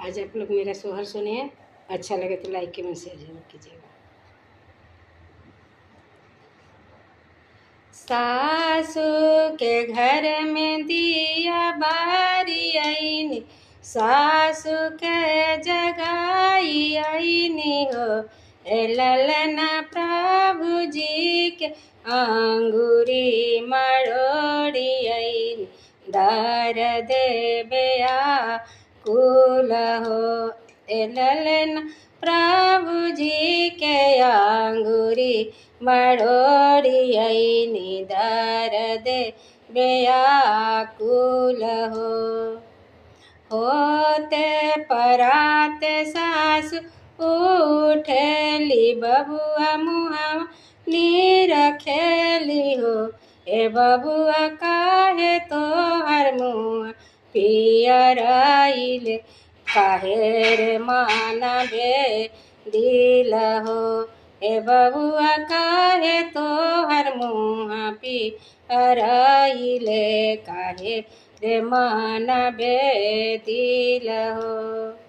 आज आप लोग मेरा सोहर सुनिए, अच्छा लगे तो लाइक कमेंट शेयर जरूर कीजिएगा। सासू के घर में दिया बारी आईनी, सासू के जगाई आईनी हो। ए ललना प्रभु जी के अंगूरी मरोड़ी आईनी, दर देवे कुल हो। ए ललना प्रभु जी के अंगूरी मरोड़ी आईनी, दर देवे कुल हो। होते पराते सासु उठेली, बबुआ मुहावा नीर खेली हो। ए बबुआ काहे तोहर मुँह पियर आइले, काहे रे माना बे दिल हो। ए बबुआ काहे तोहर मुँह पियर आइले, काहे रे माना बे दिल हो।